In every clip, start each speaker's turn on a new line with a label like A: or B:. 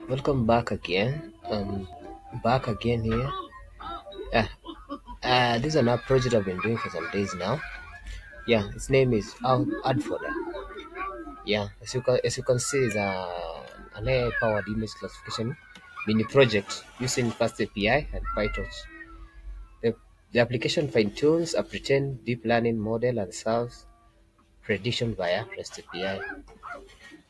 A: Welcome back again. Back again here. Yeah. This is another project I've been doing for some days now. Yeah, its name is Adford. Yeah, as you can see, it's an AI-powered image classification mini project using FastAPI and PyTorch. The, the application fine-tunes a pretend deep learning model and serves prediction via REST API.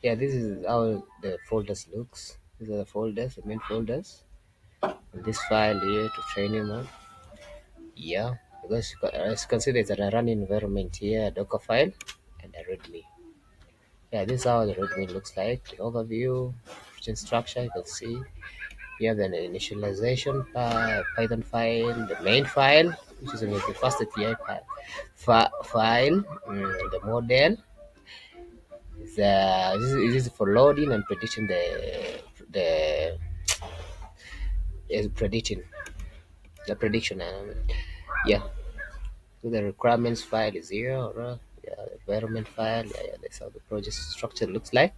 A: Yeah, this is how the folders looks. These are the folders, the main folders. And this file here to train him on. Yeah, because as you can see, there's a running environment here, a Docker file, and a README. Yeah, this is how the README looks like. The overview, chain structure, you can see. You have an initialization Python file, the main file, which is the first API file, the model. This is for loading and predicting the predicting the prediction. Yeah, so the requirements file is here, or yeah, the environment file. Yeah, that's how the project structure looks like.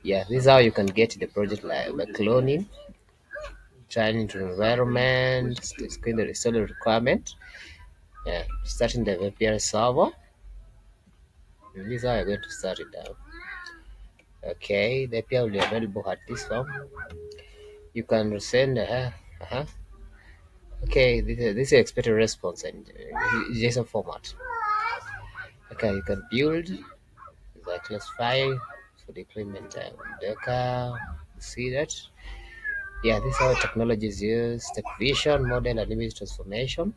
A: Yeah, this is how you can get the project like by cloning, trying into environment, screen the install requirement. Yeah, starting the VPN server. And this is how you're going to start it down. Okay, the API will be available at this form. You can send. Okay, this is expected response and JSON format. Okay, you can build the classify for deployment Docker. See that? Yeah, this is how technology is used. Tech vision, model, and image transformation.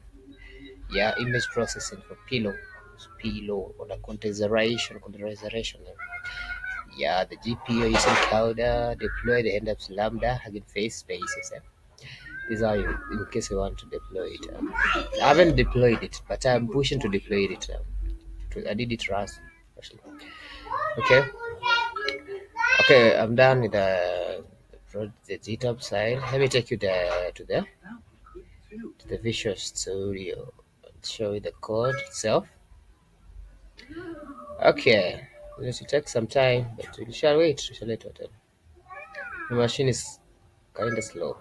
A: Yeah, image processing for pillow, or the containerization. Yeah, the GPU using Cloud, deploy the end ups Lambda, again face spaces. This is how you, in case you want to deploy it. I haven't deployed it, but I'm pushing to deploy it. I did it last. Actually. Okay. Okay, I'm done with the GitHub side. Let me take you to the Visual Studio and show you the code itself. Okay, this will take some time, but we shall wait. We shall wait. The machine is kinda slow.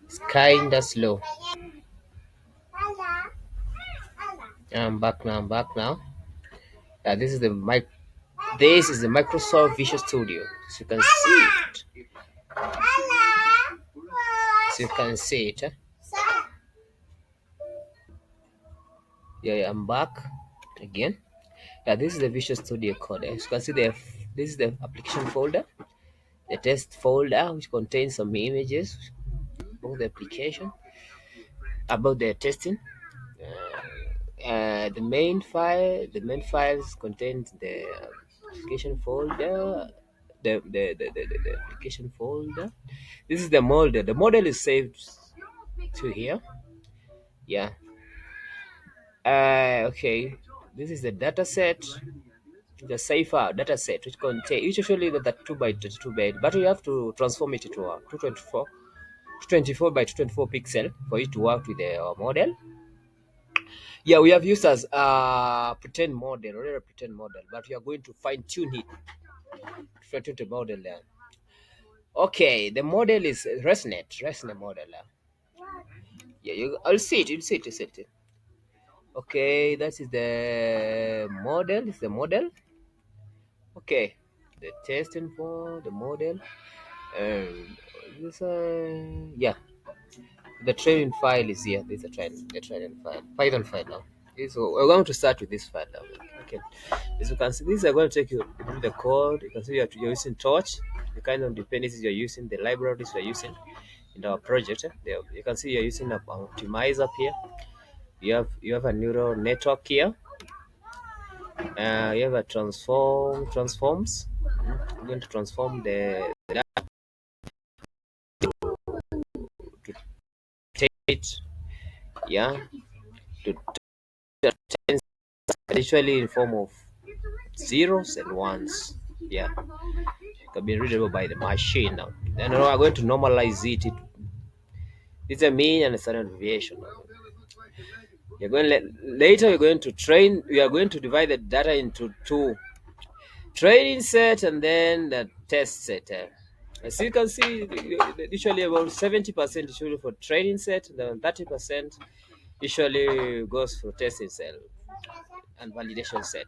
A: It's kinda slow. I'm back now. I'm back now. This is the mic. This is the Microsoft Visual Studio. So you can see it. So you can see it. Yeah, I'm back again. Yeah, this is the Visual Studio code. As you can see, this is the application folder, the test folder, which contains some images about the application, about the testing. The main files contains the application folder, the application folder. This is the model. The model is saved to here. Yeah. Okay. This is the data set, the Cypher data set, which contain usually the 2 by 32 byte, but you have to transform it to a 224 by 224 pixel for it to work with the model. Yeah, we have used as a pretend model, or a pretend model, but we are going to fine tune it to fine tune the model there. Okay, the model is ResNet model. Yeah, I'll see it. You'll see it. You see it. Okay, that is the model. It's the model. Okay, the testing for the model, and this yeah, the training file is here. This is the training file, Python file now. So we're going to start with this file now. Okay, as you can see, this is going to take you through the code. You can see you're using Torch, the kind of dependencies you're using, the libraries you're using in our project. You can see you're using a optimizer up here. You have a neural network here. You have a transforms. You're going to transform the data to state, yeah, to tens, usually in form of zeros and ones. Yeah, it can be readable by the machine now. Then we're going to normalize it. It's a mean and a standard deviation. Later. You're going to train. We are going to divide the data into two training set and then the test set. As you can see, usually about 70% usually for training set, then 30% usually goes for testing set and validation set.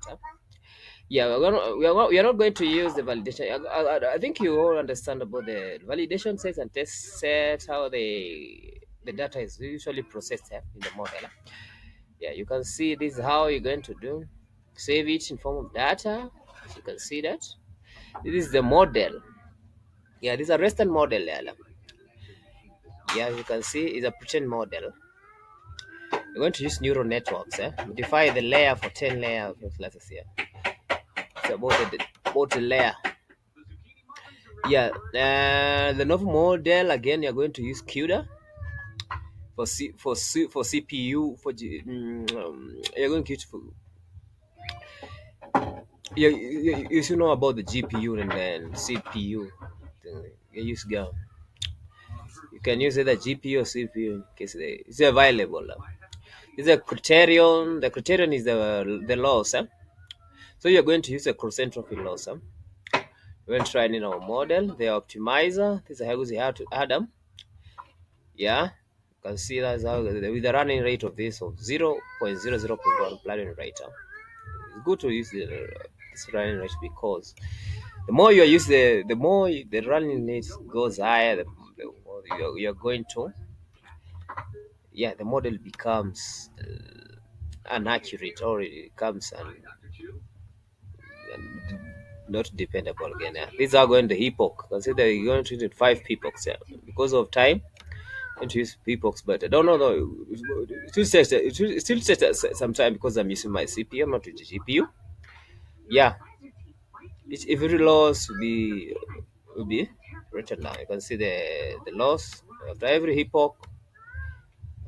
A: Yeah, we are not going to use the validation. I think you all understand about the validation sets and test sets, how the data is usually processed in the model. Yeah, you can see this is how you're going to do save it in form of data. As you can see that this is the model. Yeah, this is a Western model. Yeah, you can see it's a pretend model. We're going to use neural networks. Modify the layer for 10 layer of your classes here. It's about the layer. Yeah, the novel model again. You're going to use CUDA for CPU you're going to use for you should know about the GPU and then CPU. You use you can use either GPU or CPU in case it's available. It's a criterion. The criterion is the loss. So you're going to use a cross entropy loss. When trying in our model, the optimizer. This is how we have to add them. Yeah, you can see that's how with the running rate of this of 0.00.1 planning rate. It's good to use this running rate because the more you use the more the running rate goes higher, the more you're going to, yeah, the model becomes inaccurate or it becomes not dependable again. Yeah. These are going to epoch. Consider you're going to use 5 epochs. Yeah. Because of time, going to use epochs, but I don't know. No, it still takes some time because I'm using my CPU, I'm not with the GPU. Yeah, every loss will be written down. You can see the loss after every epoch,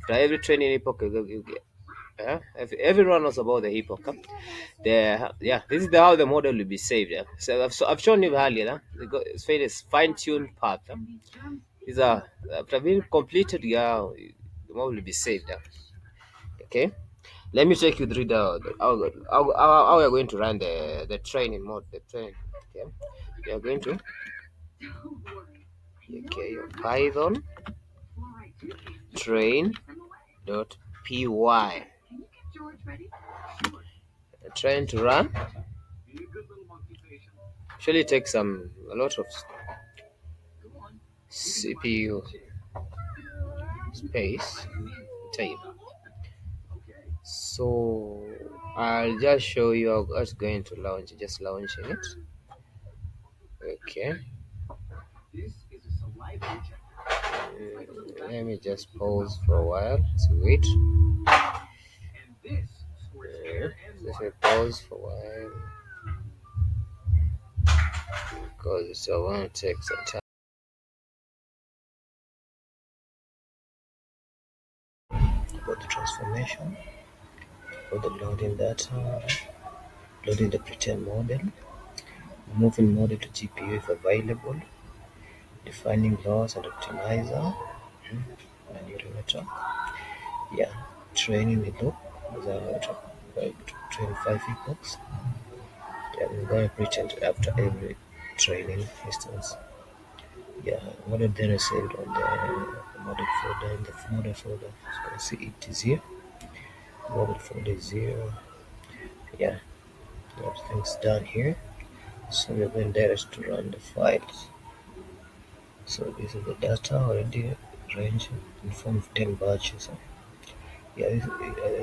A: after every training epoch. You get, everyone knows about the epoch. Yeah, this is how the model will be saved. Yeah. So I've shown you earlier. It's fine-tuned path. These are after being completed. Yeah, the model will be saved. Okay. Let me take you through how we are going to run the training mode. The train. Okay. We are going to your Python train dot py. Trying to run. Actually, takes a lot of CPU space time. So I'll just show you how it's going to launch. Just launching it. Okay. Let me just pause for a while to wait. Let me pause for a while because it's going to take some time for the transformation, for the loading data, loading the pretend model, moving model to GPU if available, defining loss and optimizer, and neural network. Yeah, training the loop with train 5 epochs. Yeah, we're going to pretend after every training instance. Yeah, model data saved on the model folder. In the model folder, you can see it is here. Model folder is here. Yeah, everything's done here. So we're going direct to run the files. So this is the data already arranged in form of 10 batches. Yeah, I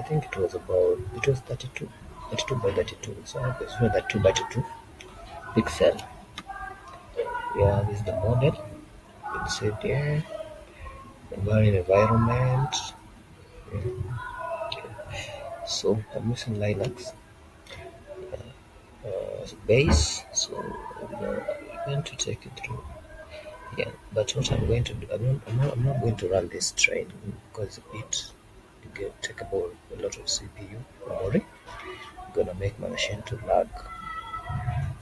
A: think it was 32 by 32. So it's 32 by 32 pixel. Yeah, this is the model. It's saved here. Environment. So I'm using Linux as a base. So I'm going to take it through. Yeah, but what I'm going to do, I'm not going to run this train because it take about a lot of CPU memory. I'm gonna make my machine to lag.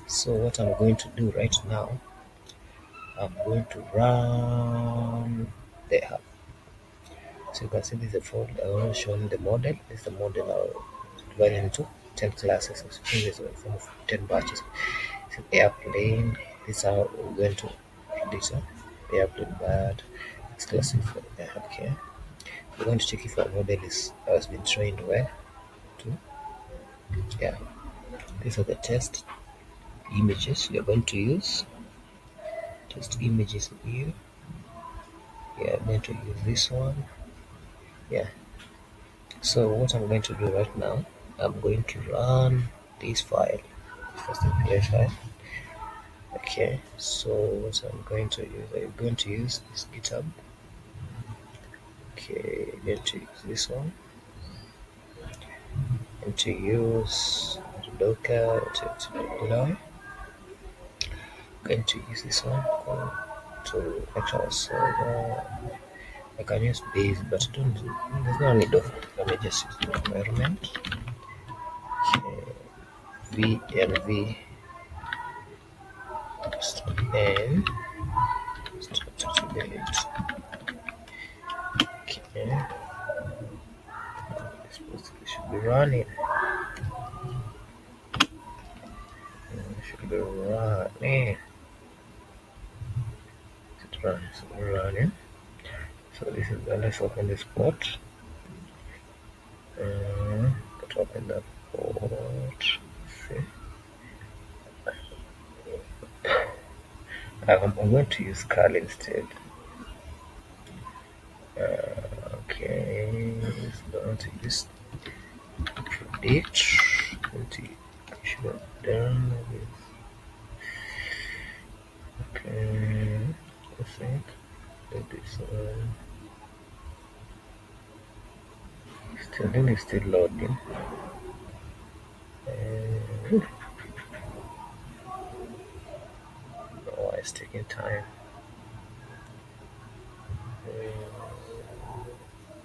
A: So what I'm going to do right now, I'm going to run the app. So you can see this is the folder. I want to show you the model. This is the model I'll divide into 10 classes. So this is in form of 10 batches. It's an airplane, This is how we're going to data. We upload that. It's classified. Okay. We're going to check if our model has been trained well. Too. Yeah. These are the test images we are going to use. Test images here. Yeah, I'm going to use this one. Yeah. So what I'm going to do right now, I'm going to run this file, FastAPI file. Okay, so what I'm going to use this GitHub. Okay, I'm going to use this one. I'm going to use Docker to going to use this one to actual server. I can use base, but there's no need of it. Let me just use the environment. Okay, VNV and start date. Okay, this should be running. Should be running. It runs running. So this is let's open this port. Let's open the port. See, I'm going to use curl instead. Okay, it's going to use predict. Should have done this. Okay, I think that this one. It's still loading. Oh, it's taking time.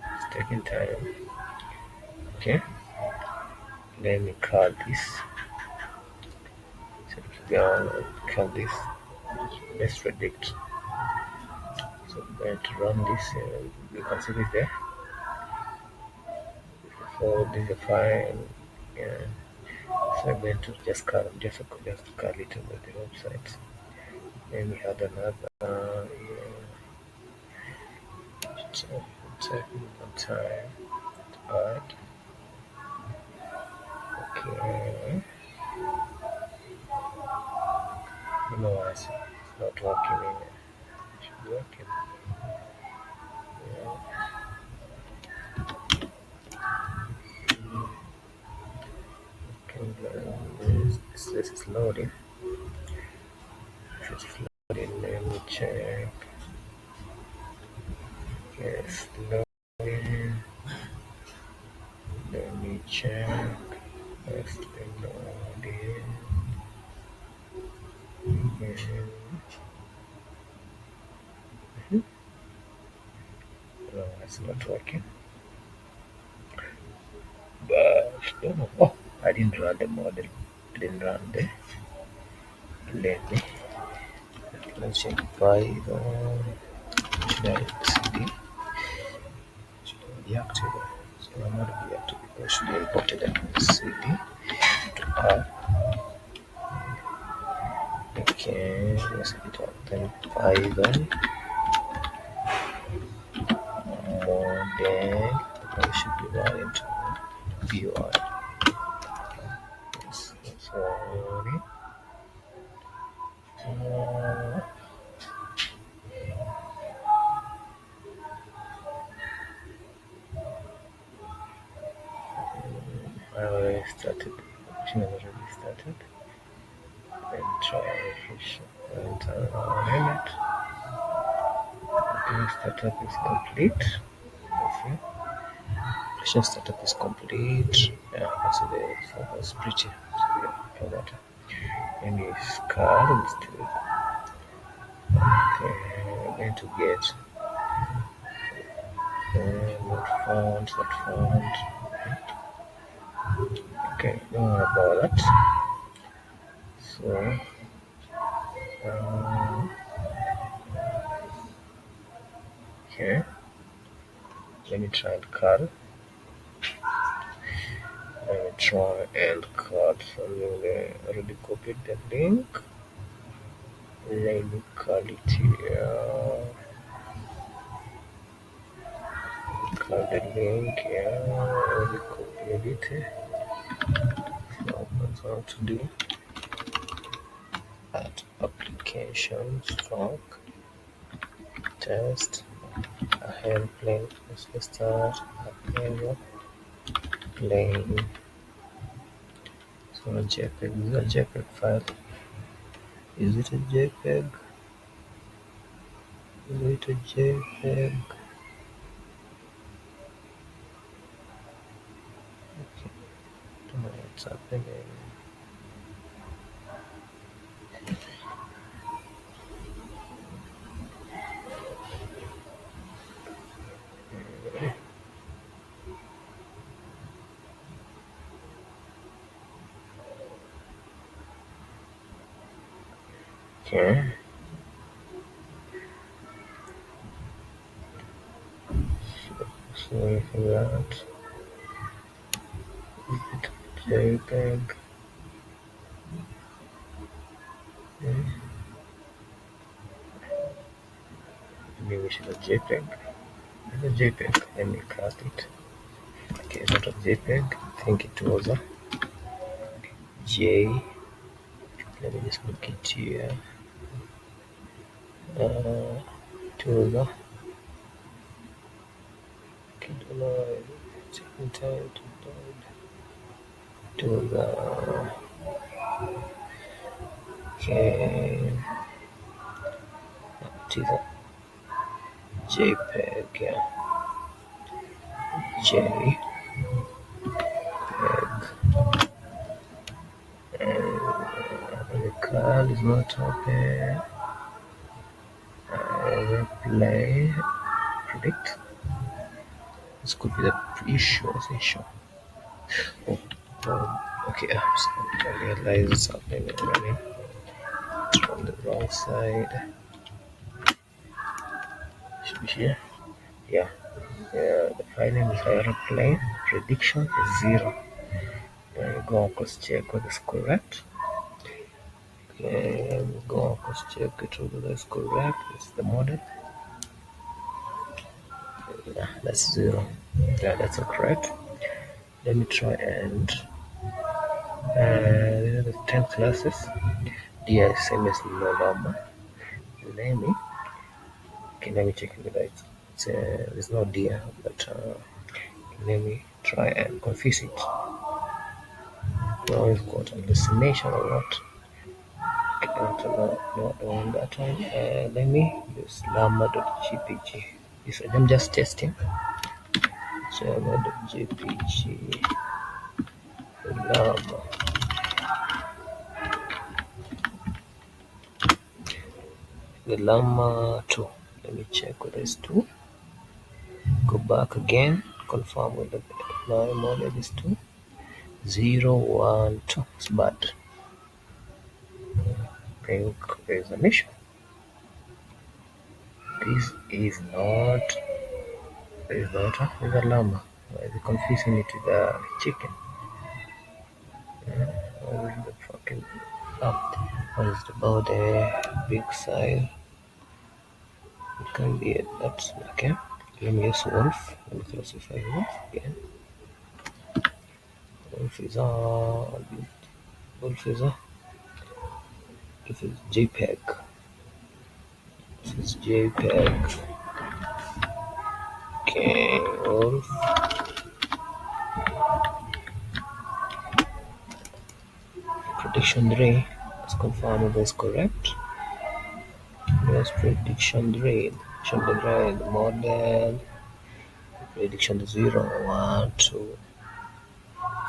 A: It's taking time. Okay, let me call this. Call this. Let's predict. So I'm going to run this. You can see this there. So this is a file. Yeah. So I'm going to just call it over the website. Then we had another taking time to add. Okay. No, it's not working. It should be working. Yeah. Okay, this is loading. If it's loading, let me check. Yes, loading. Let me check. Yes, loading. No, it's not working. But oh, I didn't run the model. I didn't run the. Let's check Python. Should I CD? Should I be active? So I'm not be active because should I import it into CD to R. Okay, let's get up then Python model. I should be running to UI. Yes, sorry. I already started. Machine has already started. Then try refresh and run it. Okay, startup is complete. Okay. Application startup is complete. Yeah, so the server is pretty. So that. And it's card instead. Okay, we're going to get not found. Okay, don't worry about that. So, okay, let me try and cut. Let me try and cut. So I already copied the link. Let me call it here. Call the link here. Let me copy it. So that's what to do. Add application stock test airplane. Let's start airplane. So a JPEG. This is a JPEG file. Is it a JPEG? Is it a JPEG? Okay. Don't know what's happening. Okay. So for that, is it JPEG? Maybe we should a JPEG. It's a JPEG. Let me cast it. Okay, it's not a JPEG. I think it was a J. Let me just look it here. It was a. Okay, don't know. Second time. It was a. Okay. It is a JPEG. Yeah. JPEG. The card is not open. Replay. Predict. This could be the issue. Okay. I realize it's happening already. It's from the wrong side. Should be here. Yeah. The file name is airplane. Prediction is 0. There you go. Cross check whether it's correct. Okay, go cross check it whether that's correct. It's the model. Yeah, that's 0. Yeah, that's correct. Let me try and the 10 classes. DSM is November. Let me check whether it's there's no deer, but let me try and confuse it. Now it's got hallucination or what? Not the one that time. Let me use llama.jpg. I'm just testing. Llama.jpg llama. The llama 2. Let me check whether it's 2. Go back again. Confirm whether my model is 2. 0, 1, 2. It's bad. I think there's an issue. This is not a llama. Why is it confusing it with a chicken? What is the fucking what is the body? Big size. It can be it. That's okay. Let me use wolf. Let me classify wolf again. Wolf is This is JPEG. This is JPEG. Okay, wolf. Prediction 3. Let's confirm if it's correct. Yes, prediction 3. The model. Prediction 0, 1, 2,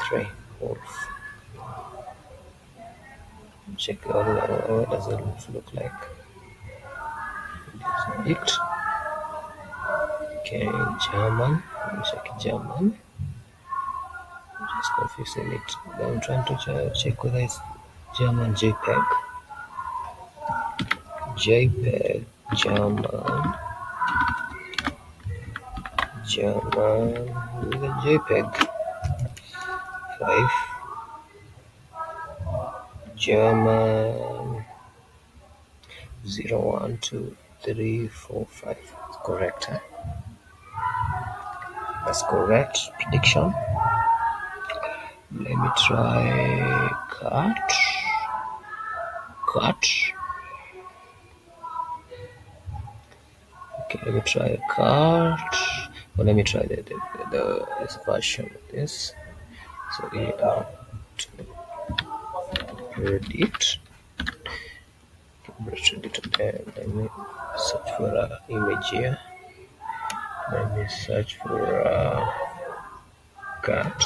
A: 3. Wolf. Check what does the wolf look like. It. Okay, German. Let me check German. I'm just confusing it. I'm trying to check whether it's German JPEG. JPEG, German. With a JPEG. 5. German. 0, 1, 2, 3, 4, 5. Correct, huh? That's correct prediction. Let me try cut. Okay, let me try a cut. Well, let me try this version of this. So we are to predict. Let me search for an image here. Let me search for a cat.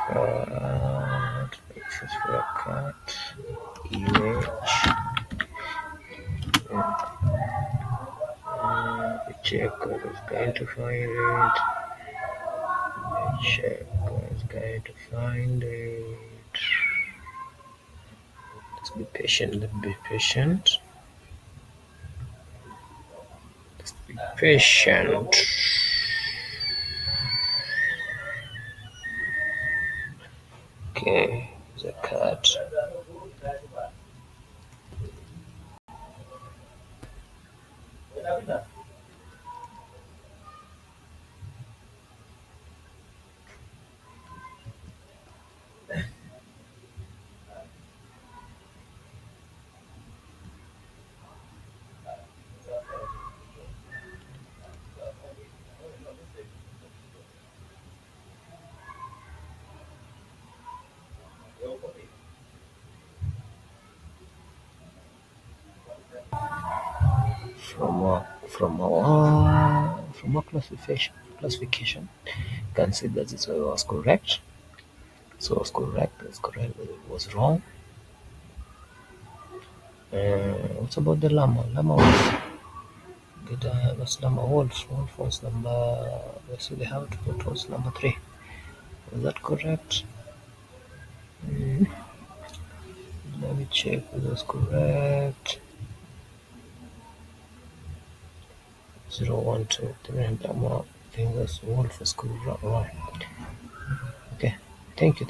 A: Cat. Let's search for a cat image. Check what is going to find it. Check what is going to find it. Let's be patient. Let's be patient. Let's be patient. Okay, the cat. From our classification, you can see that this was correct. So it was correct. That's correct. But it was wrong. What's about the llama? Llama was good. That's llama wolf. Wolf was number. Let's see. They have to put was number 3. Was that correct? Let me check if it was correct. 0, 1, 2, 3, and llama. I think that's wolf is correct. Right. Okay. Thank you.